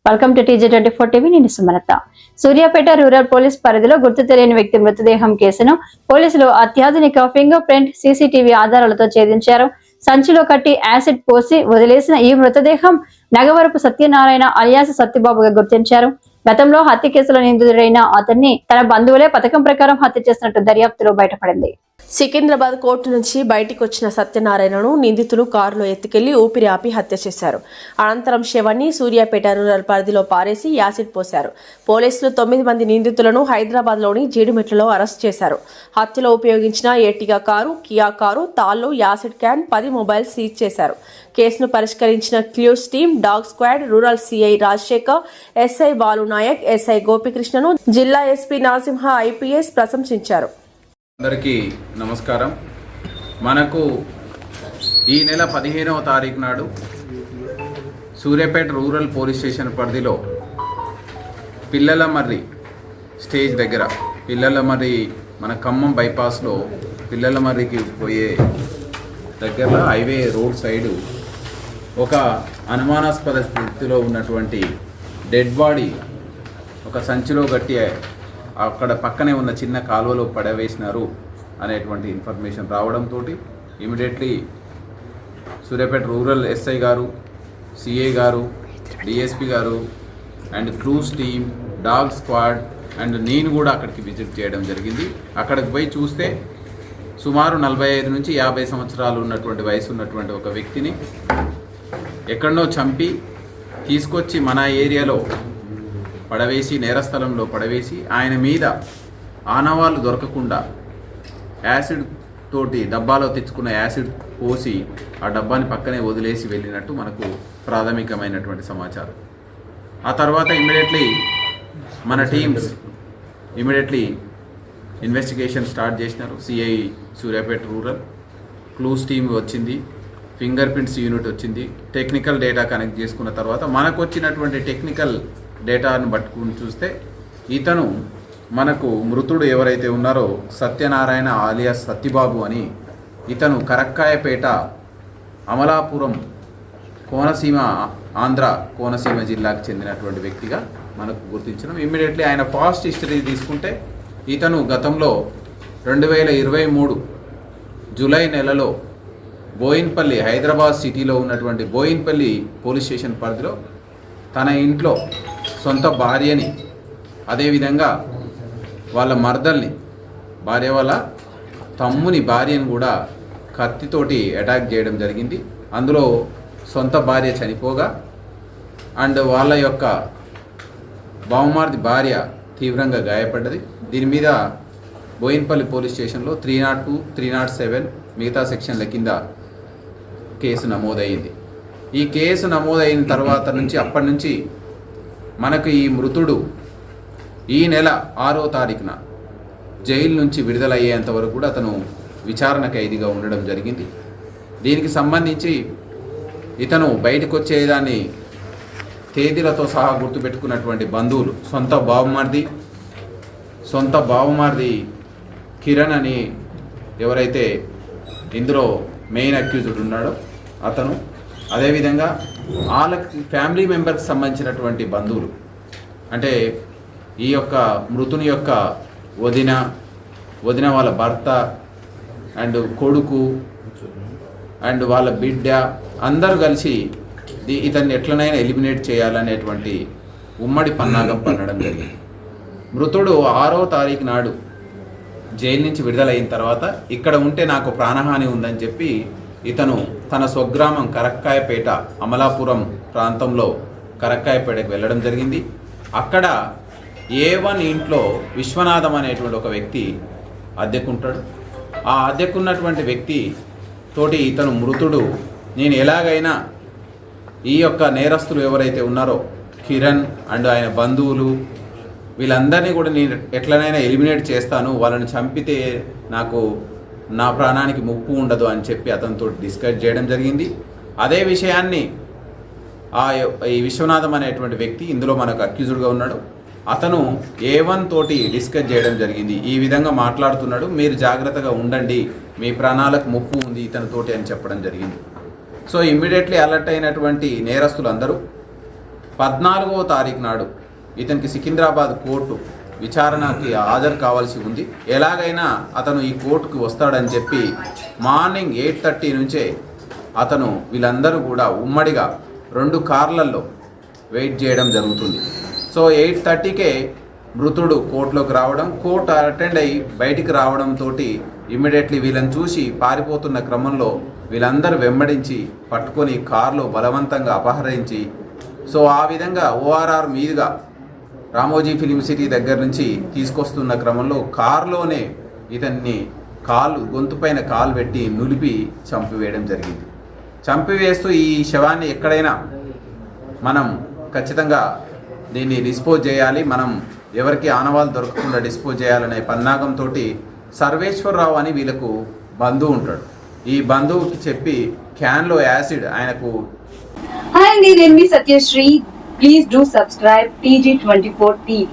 Welcome to TJ24 TV. నేను Sumalatha. Suryapet rural police పరిధిలో గుర్తు తెలియని వ్యక్తి మృతదేహం కేసును పోలీసులు అత్యాధునిక ఫింగర్ ప్రింట్ CCTV ఆధారాలతో ఛేదించారు. సంచిలో కట్టి యాసిడ్ పోసి వదిలేసిన ఈ మృతదేహం నగవరపు సత్యనారాయణ అలియాస్ సత్యబాబుగా గుర్తించారు. గతంలో హత్య కేసులో నిందితుడైన అతన్ని తన బంధువులే పథకం ప్రకారం హత్య చేసినట్టు దర్యాప్తులో బయటపడింది. సికింద్రాబాద్ కోర్టు నుంచి బయటికి వచ్చిన సత్యనారాయణను నిందితులు కారులో ఎత్తుకెళ్లి ఊపిరి ఆపి హత్య చేశారు. అనంతరం శవాన్ని సూర్యాపేట రూరల్ పరిధిలో పారేసి యాసిడ్ పోశారు. పోలీసులు 9 మంది నిందితులను హైదరాబాద్లోని జీడిమెట్లలో అరెస్ట్ చేశారు. హత్యలో ఉపయోగించిన ఎర్టిగా కారు, కియా కారు, తాళ్లు, యాసిడ్ క్యాన్, 10 మొబైల్స్ సీజ్ చేశారు. కేసును పరిష్కరించిన clues team, dog squad, rural CI Rajasekhar, SI Balunayak, SI గోపికృష్ణను జిల్లా ఎస్పీ నరసింహ IPS ప్రశంసించారు. అందరికీ నమస్కారం. మనకు ఈ నెల 15వ తారీఖు నాడు సూర్యాపేట రూరల్ పోలీస్ స్టేషన్ పరిధిలో పిల్లలమర్రి స్టేజ్ దగ్గర, పిల్లలమర్రి మన ఖమ్మం బైపాస్లో పిల్లలమర్రికి పోయే దగ్గర హైవే రోడ్ సైడు ఒక అనుమానాస్పద స్థితిలో ఉన్నటువంటి డెడ్ బాడీ ఒక సంచిలో గట్టి అక్కడ పక్కనే ఉన్న చిన్న కాలువలో పడవేసినారు అనేటువంటి ఇన్ఫర్మేషన్ రావడంతో ఇమీడియట్లీ సూర్యాపేట రూరల్ SI గారు, CA గారు, DSP గారు and clues team, dog squad and నేను కూడా అక్కడికి విజిట్ చేయడం జరిగింది. అక్కడికి పోయి చూస్తే సుమారు 45 నుంచి 50 సంవత్సరాలు ఉన్నటువంటి వయసు ఉన్నటువంటి ఒక వ్యక్తిని ఎక్కడనో చంపి తీసుకొచ్చి మన ఏరియాలో పడవేసి, నేరస్థలంలో పడవేసి, ఆయన మీద ఆనవాళ్ళు దొరకకుండా యాసిడ్ తోటి డబ్బాలో తెచ్చుకున్న యాసిడ్ పోసి ఆ డబ్బాని పక్కనే వదిలేసి వెళ్ళినట్టు మనకు ప్రాథమికమైనటువంటి సమాచారం. ఆ తర్వాత ఇమ్మీడియట్లీ మన టీమ్స్ ఇన్వెస్టిగేషన్ స్టార్ట్ చేసినారు. CI Suryapet rural, clues team వచ్చింది, ఫింగర్ ప్రింట్స్ యూనిట్ వచ్చింది. టెక్నికల్ డేటా కనెక్ట్ చేసుకున్న తర్వాత మనకు వచ్చినటువంటి టెక్నికల్ డేటాను పట్టుకుని చూస్తే ఇతను మనకు మృతుడు ఎవరైతే ఉన్నారో సత్యనారాయణ అలియాస్ సత్యబాబు అని, ఇతను కరక్కాయపేట, అమలాపురం, కోనసీమ, ఆంధ్ర కోనసీమ జిల్లాకు చెందినటువంటి వ్యక్తిగా మనకు గుర్తించడం. ఇమ్మీడియట్లీ ఆయన పాస్ట్ హిస్టరీ తీసుకుంటే ఇతను గతంలో 2023 జూలై నెలలో బోయిన్పల్లి, హైదరాబాద్ సిటీలో ఉన్నటువంటి బోయిన్పల్లి పోలీస్ స్టేషన్ పరిధిలో తన ఇంట్లో సొంత భార్యని, అదేవిధంగా వాళ్ళ మర్దల్ని, భార్య వాళ్ళ తమ్ముని భార్యను కూడా కత్తితోటి అటాక్ చేయడం జరిగింది. అందులో సొంత భార్య చనిపోగా అండ్ వాళ్ళ యొక్క బావమార్ది భార్య తీవ్రంగా గాయపడ్డది. దీని మీద బోయిన్పల్లి పోలీస్ స్టేషన్లో 302, 307 మిగతా సెక్షన్ల కింద కేసు నమోదయ్యింది. ఈ కేసు నమోదైన తర్వాత నుంచి అప్పటి నుంచి మనకు ఈ మృతుడు ఈ నెల 6వ తారీఖున జైలు నుంచి విడుదలయ్యేంత వరకు కూడా అతను విచారణ ఖైదీగా ఉండడం జరిగింది. దీనికి సంబంధించి ఇతను బయటకు వచ్చేదాన్ని తేదీలతో సహా గుర్తుపెట్టుకున్నటువంటి బంధువులు, సొంత బావమార్ది కిరణ్ అని ఎవరైతే ఇందులో మెయిన్ అక్యూజ్డ్ ఉన్నాడో అతను, అదేవిధంగా వాళ్ళకి ఫ్యామిలీ మెంబర్కి సంబంధించినటువంటి బంధువులు, అంటే ఈ యొక్క మృతుని యొక్క వదిన వాళ్ళ భర్త అండ్ కొడుకు అండ్ వాళ్ళ బిడ్డ అందరూ కలిసి ఇతన్ని ఎట్లనైనా ఎలిమినేట్ చేయాలనేటువంటి ఉమ్మడి పన్నాగం పన్నడం జరిగింది. మృతుడు 6వ తారీఖు నాడు జైలు నుంచి విడుదలైన తర్వాత ఇక్కడ ఉంటే నాకు ప్రాణహాని ఉందని చెప్పి ఇతను తన స్వగ్రామం కరక్కాయపేట, అమలాపురం ప్రాంతంలో కరక్కాయపేటకు వెళ్ళడం జరిగింది. అక్కడ A1 ఇంట్లో విశ్వనాథం అనేటువంటి ఒక వ్యక్తి అద్దెకుంటాడు. ఆ అద్దెకున్నటువంటి వ్యక్తి తోటి ఇతను మృతుడు నేను ఎలాగైనా ఈ యొక్క నేరస్తులు ఎవరైతే ఉన్నారో కిరణ్ అండ్ ఆయన బంధువులు వీళ్ళందరినీ కూడా నేను ఎట్లనైనా ఎలిమినేట్ చేస్తాను, వాళ్ళని చంపితే నాకు నా ప్రాణానికి ముప్పు ఉండదు అని చెప్పి అతనితో డిస్కస్ చేయడం జరిగింది. అదే విషయాన్ని ఈ విశ్వనాథం అనేటువంటి వ్యక్తి ఇందులో మనకు అక్యూజ్డ్గా ఉన్నాడు. అతను A1 తోటి డిస్కస్ చేయడం జరిగింది. ఈ విధంగా మాట్లాడుతున్నాడు, మీరు జాగ్రత్తగా ఉండండి, మీ ప్రాణాలకు ముప్పు ఉంది ఇతనితోటి అని చెప్పడం జరిగింది. సో ఇమ్మీడియట్లీ అలర్ట్ అయినటువంటి నేరస్తులు అందరూ 14వ తారీఖు నాడు ఇతనికి సికింద్రాబాద్ కోర్టు విచారణకి హాజరు కావాల్సి ఉంది. ఎలాగైనా అతను ఈ కోర్టుకు వస్తాడని చెప్పి మార్నింగ్ 8:30 నుంచే అతను వీళ్ళందరూ కూడా ఉమ్మడిగా 2 కార్లలో వెయిట్ చేయడం జరుగుతుంది. సో 8:30కే మృతుడు కోర్టులోకి రావడం, కోర్టు అటెండ్ అయ్యి బయటికి రావడంతో ఇమ్మీడియట్లీ వీళ్ళని చూసి పారిపోతున్న క్రమంలో వీళ్ళందరూ వెంబడించి పట్టుకొని కారులో బలవంతంగా అపహరించి, సో ఆ విధంగా ORR మీదుగా రామోజీ ఫిలిం సిటీ దగ్గర నుంచి తీసుకొస్తున్న క్రమంలో కారులోనే ఇతన్ని గొంతుపైన కాలు పెట్టి నులిపి చంపివేయడం జరిగింది. చంపివేస్తూ ఈ శవాన్ని ఎక్కడైనా మనం ఖచ్చితంగా దీన్ని డిస్పోజ్ చేయాలి, మనం ఎవరికి ఆనవాళ్ళు దొరకకుండా డిస్పోజ్ చేయాలనే పన్నాగంతో సర్వేశ్వరరావు అని వీళ్ళకు బంధువు ఉంటాడు. ఈ బంధువుకి చెప్పి క్యాన్లో యాసిడ్ ఆయనకు. హాయ్ అండి, నేను మీ Satyasri. Please do subscribe TG24 TV.